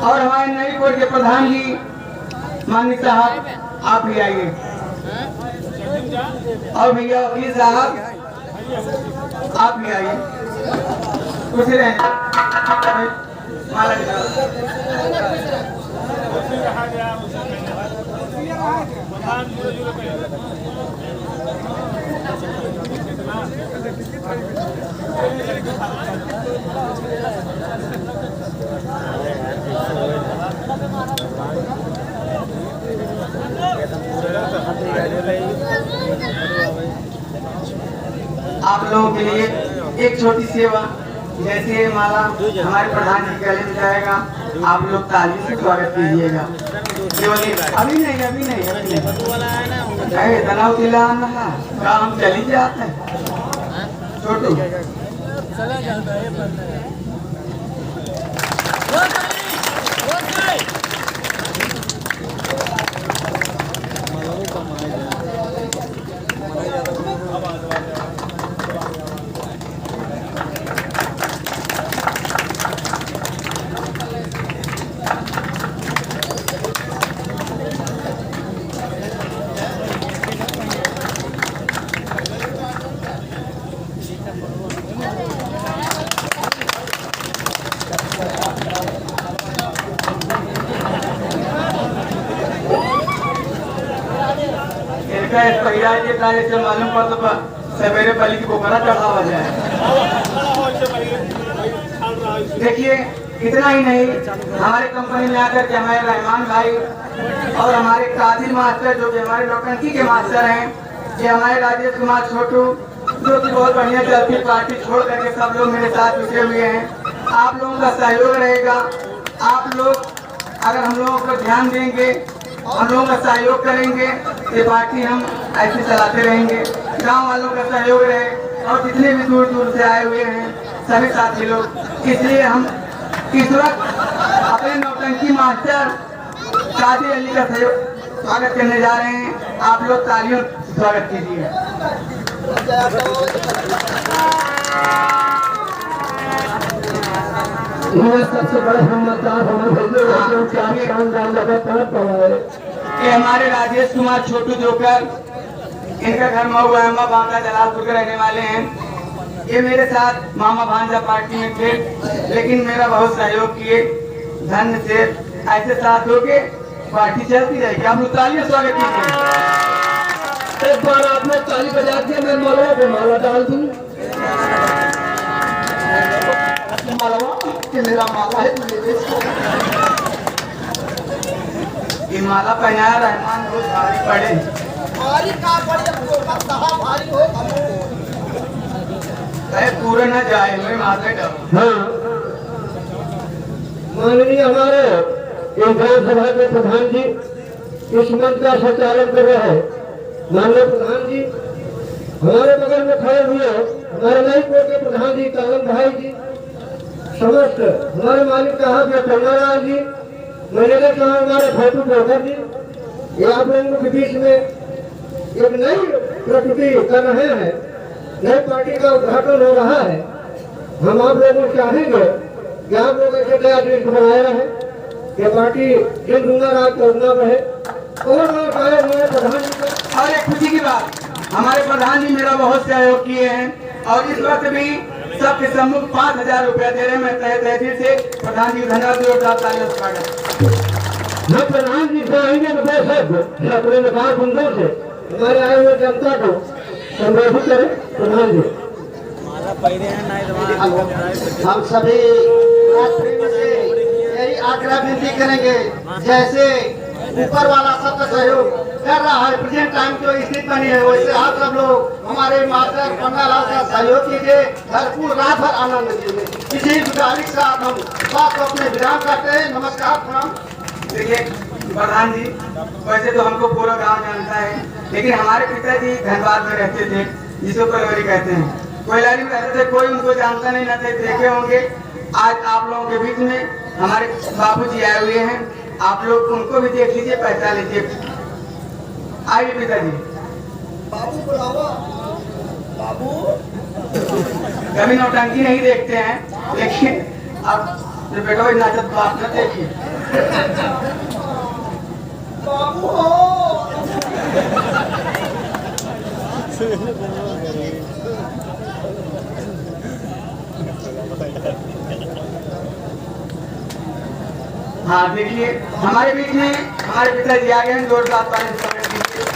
और हमारे नई कोर्ट के प्रधान जी माननीय साहब आप भी आइए। और भैया वकील साहब आप भी आइए। कुछ रहे माला आप लोगों के लिए एक छोटी सेवा, जैसे माला हमारे प्रधान जी गले में जाएगा, आप लोग ताली से स्वागत कीजिएगा। अभी नहीं तनाव दिलाना है, काम चली जाता है छोटू। से मालूम पड़ तो सवेरे पली की बोकरा चढ़ावा जाए। देखिए इतना ही नहीं, हमारे कंपनी में आकर के हमारे रहमान भाई और हमारे कादिर मास्टर जो कि हमारे नौटंकी के मास्टर हैं, ये हमारे राजेश कुमार छोटू जो कि बहुत बढ़िया चलती पार्टी छोड़ करके सब लोग मेरे साथ जुटे हुए हैं। आप लोगों का सहयोग रहेगा। आप लोग अगर हम लोगों को ध्यान देंगे, हम लोगों का सहयोग करेंगे, ये पार्टी हम ऐसे चलाते रहेंगे। गांव वालों का सहयोग रहे और जितने भी दूर दूर से आए हुए हैं सभी साथी लोग, इसलिए हम इस वक्त अपने नौटंकी मास्टर कादिर अली का सहयोग स्वागत करने जा रहे हैं। आप लोग तालियों से स्वागत कीजिए। सबसे बड़े ये हमारे राजेश कुमार छोटू जोकर, इनका घर मऊ अहमा बांदा जलालपुर के रहने वाले हैं। ये मेरे साथ मामा भांजा पार्टी में थे, लेकिन मेरा बहुत सहयोग किए। धन्य से ऐसे साथ होके पार्टी चलती रहेगी। आप लोग तालियों स्वागत कीजिए। एक बार आप लोग ताली बजा के मैं माला पे माला डाल दूं। कि मेरा माला है, ये माला पहनाया रहमान बहुत भारी पड़े। भारी का भारी हो पूरा न जाए मेरे माथे का। हाँ, माननीय हमारे विधानसभा के प्रधान जी इस मंच का संचालन कर रहे हैं। माननीय प्रधान जी हमारे बगल में खड़े हुए हमारे नई कोर्ट के प्रधान जी कालम भाई जी, समस्त हमारे मालिक साहब या चंद्रलाल जी, मैनेजर साहब हमारे फैटू जोकर जी, ये आप लोगों के बीच में एक नई प्रस्तुति कर रहे हैं। नई पार्टी का उद्घाटन हो रहा है। हम आप लोगों को चाहेंगे कि आप लोग ऐसे नया दृश्य बनाए रहे, ये पार्टी दिन दूना रात चौगुना रहे। और हमारे प्रधान जी को और एक खुशी की बात, हमारे प्रधान जी मेरा बहुत सहयोग किए हैं और इस वक्त भी सबके सम्मुख 5000 रुपया दे रहे हैं। मैं तहे दिल से प्रधान जी धन्यवाद। हम प्रधान जी से आएंगे तो सब अपने निकाल बंदों से हमारे आए हुए जनता को संबोधित करें। प्रधान जी हम सभी यही आग्रह विनती करेंगे, जैसे ऊपर वाला सबका सहयोग कर रहा है, प्रेजेंट टाइम जो स्थिति बनी है, वैसे आप सब लोग हमारे मास्टर पंडालाल का सहयोग कीजिए, भरपूर रात भर आनंद लीजिए। इसी गुजारिश के साथ हम बात को अपने विराम करते हैं। नमस्कार, प्रणाम। देखिए प्रधान जी, वैसे तो हमको पूरा गांव जानता है, लेकिन हमारे पिताजी धनबाद में रहते थे, जिसको कोयलारी कहते हैं। कोयलारी में रहते थे, कोई उनको जानता नहीं, न देखे होंगे। आज आप लोगों के बीच में हमारे बाबूजी आए हुए हैं, आप लोग उनको भी देख लीजिए, पहचान लीजिए। आइए पिताजी। बाबू बुलावा, बाबू कभी नौटंकी नहीं देखते हैं, लेकिन अब तो बेटा भाई नाचत बाप न देखिए। हाँ देखिए हमारे बीच में हमारे पिताजी आ गए हैं, जोरदार ताली से स्वागत कीजिए।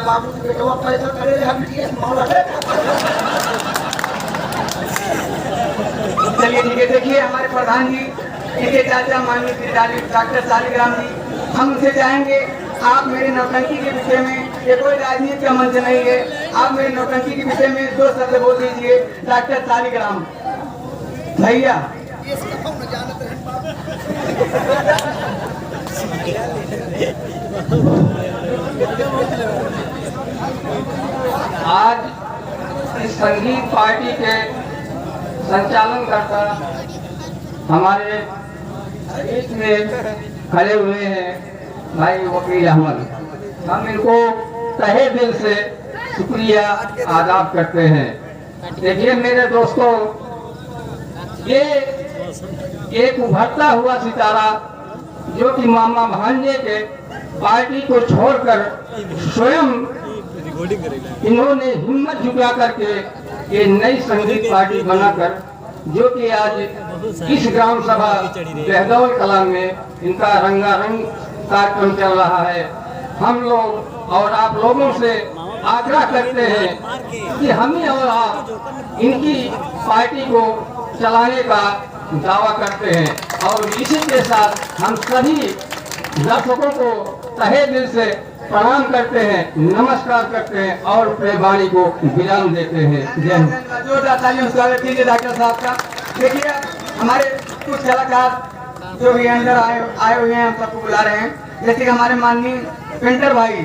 बाबू बेटवा पैसा करे हम चलिए ठीक है। देखिए हमारे प्रधान जी, इनके चाचा माननीय डॉक्टर शालिग्राम जी, हम उनसे चाहेंगे आप मेरे नौटंकी के विषय में, ये कोई राजनीति का मंच नहीं है, आप मेरे नौटंकी के विषय में 2 शब्द बोल दीजिए। डॉक्टर शालिग्राम भैया। आज इस संगीत पार्टी के संचालन करता हमारे बीच में खड़े हुए हैं भाई वकील अहमद। हम इनको तहे दिल से शुक्रिया आदाब करते हैं। देखिए मेरे दोस्तों, ये एक उभरता हुआ सितारा जो कि मामा भांजे के पार्टी को छोड़कर स्वयं इन्होंने हिम्मत जुटा करके ये नई संगीत पार्टी बनाकर, जो कि आज इस ग्राम सभा बेहदौल कला में इनका रंगारंग कार्यक्रम चल रहा है। हम लोग और आप लोगों से आग्रह करते हैं कि हम ही और आप इनकी पार्टी को चलाने का दावा करते हैं और इसी के साथ हम सभी दर्शकों को तहे दिल से प्रणाम करते हैं, नमस्कार करते हैं और अपने वाणी को विराम देते हैं। जय हिंद। जोरदार तालियों से स्वागत कीजिए डॉक्टर साहब का। देखिए हमारे कुछ कलाकार जो भी अंदर आए हुए हैं, हम सबको बुला रहे हैं। जैसे कि हमारे माननीय पेंटर भाई,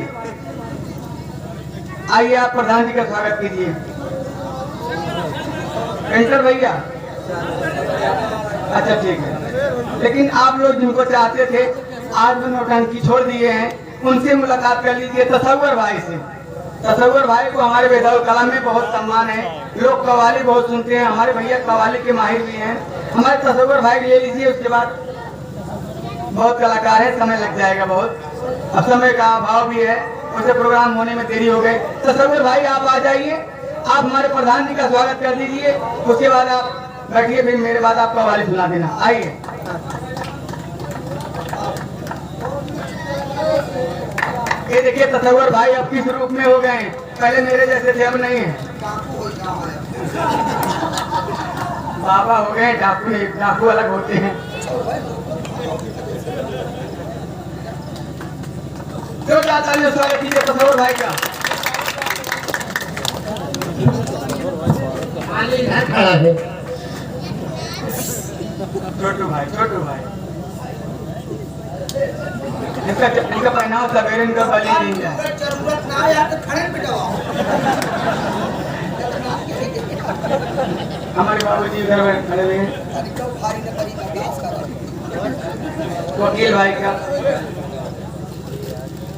आइए आप प्रधान जी का स्वागत कीजिए। पेंटर भैया, अच्छा ठीक है। लेकिन आप लोग जिनको चाहते थे आज वो नौटंकी छोड़ दिए हैं, उनसे मुलाकात कर लीजिए। तसव्वुर भाई से, तसव्वुर भाई को हमारे बेहदौल कला में बहुत सम्मान है, लोग कव्वाली बहुत सुनते हैं, हमारे भैया कव्वाली के माहिर भी हैं। हमारे तसव्वुर भाई ले लीजिए, उसके बाद बहुत कलाकार है, समय लग जाएगा बहुत, अब समय का अभाव भी है, उसे प्रोग्राम होने में देरी हो गई। तसव्वुर भाई आप आ जाइए, आप हमारे प्रधान जी का स्वागत कर दीजिए, उसके बाद आप बैठिए, फिर मेरे बाद आप कव्वाली सुना देना। आइए। ये देखिए तसव्वुर भाई अब किस रूप में हो गए हैं, पहले मेरे जैसे थे, अब नहीं है। बाबा हो गए, डाकू डाकू अलग होते हैं। जो चाहता है स्वागत कीजिए तसव्वुर भाई का। खड़ा है छोटू भाई, छोटू भाई इनका पहनावा सवेरे इनका बलि नहीं है। जरूरत ना आया तो खड़े पे जाओ। हमारे बाबूजी घर में खड़े हुए हैं, वकील भाई का।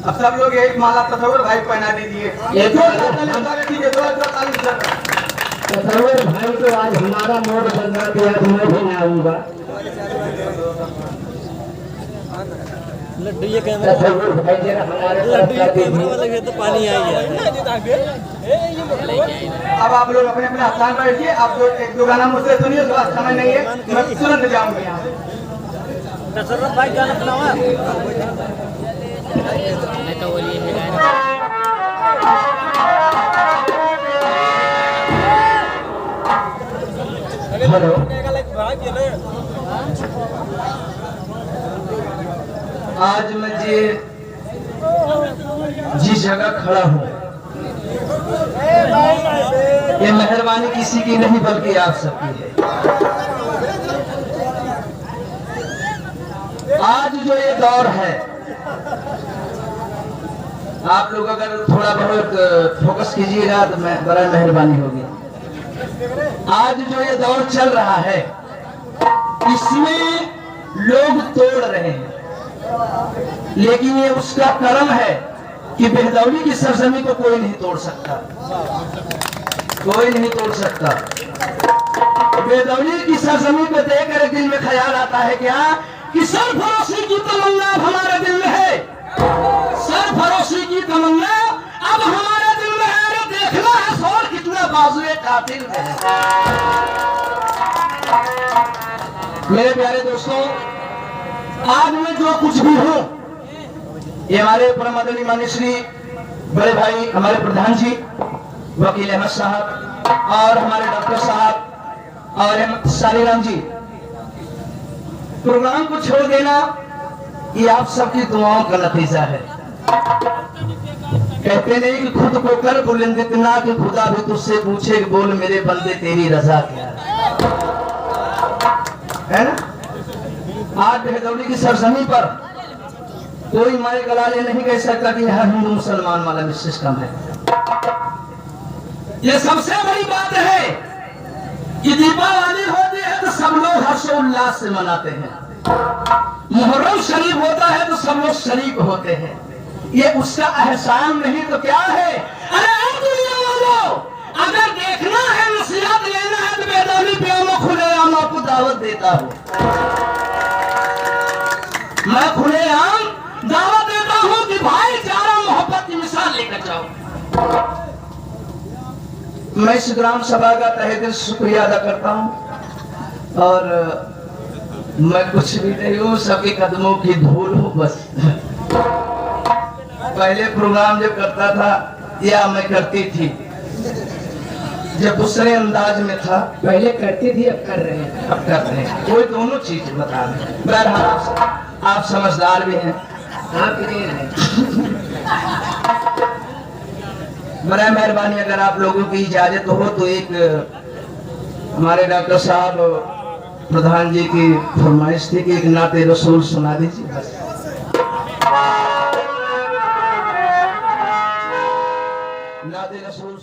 अब सब लोग एक माला तसव्वुर भाई पहना दीजिए। तसव्वुर भाई तो आज हमारा मोड बदला दिया, मैं भी ना आऊंगा। लड्डू ये कैमरा तसव्वुर भाई जरा हमारे लड्डू ये कैमरा लगे तो पानी आई है। अब आप लोग अपने अपने स्थान पर बैठिए। आप जो 1-2 गाना मुझसे सुनिए, उसके बाद समय नहीं है, मैं तुरंत जाऊंगा यहाँ। तसव्वुर भाई गाना सुनावा। हेलो, आज मैं जिस जगह खड़ा हूँ, ये मेहरबानी किसी की नहीं बल्कि आप सबकी है। आज जो ये दौर है, आप लोग अगर थोड़ा बहुत फोकस कीजिएगा तो मैं बड़ा मेहरबानी होगी। आज जो ये दौर चल रहा है, इसमें लोग तोड़ रहे हैं, लेकिन ये उसका कर्म है कि बेहदौली की सरजमी को कोई नहीं तोड़ सकता, कोई नहीं तोड़ सकता। बेहदौली की सरजमी को देखकर दिल में ख्याल आता है क्या कि सरफरोशी की तमन्ना अब हमारे दिल में है, सरफरोशी की तमन्ना अब हमारे दिल में है। अरे देखना है शोर कितना बाजुए कातिल में है। मेरे प्यारे दोस्तों, आज मैं जो कुछ भी हूँ, ये हमारे परम आदरणीय माननीय श्री बड़े भाई हमारे प्रधान जी वकील अहमद साहब और हमारे डॉक्टर साहब और सालीराम जी, प्रोग्राम को छोड़ देना ये आप सबकी दुआओं का नतीजा है। कहते नहीं कि खुद को कर बुलंद इतना कि खुदा भी तुझसे पूछे कि बोल मेरे बंदे तेरी रजा क्या है ना। आज बेहदौली की सरजमी पर कोई मारे गलाले नहीं कह सकता कि यह हिंदू मुसलमान वाला सिस्टम है। ये सबसे बड़ी बात है कि दीपावली होती है तो सब लोग हर्षोल्लास से मनाते हैं, मुहर्रम शरीफ होता है तो सब लोग शरीक होते हैं। ये उसका एहसान नहीं तो क्या है। अरे दुनिया वालों, अगर देखना है नसीहत लेना है तो बेहदौली पे खुलेआम आपको दावत देता हूँ, मैं खुलेआम दावत देता हूँ कि भाईचारा मोहब्बत की मिसाल लेकर जाओ। मैं इस ग्राम सभा का तहे दिल शुक्रिया अदा करता हूँ और मैं कुछ भी नहीं हूँ, सबके कदमों की धूल हूँ बस। पहले प्रोग्राम जब करता था या मैं करती थी, जब दूसरे अंदाज में था, पहले करती थी अब कर रहे हैं, अब कर रहे हैं, कोई दोनों चीज बता दें। बहरहाल आप समझदार भी हैं, आप बड़ा मेहरबानी अगर आप लोगों की इजाजत हो तो एक हमारे डॉक्टर साहब प्रधान जी की फरमाइश थी कि एक नाते रसूल सुना दीजिए बस। नाते रसूल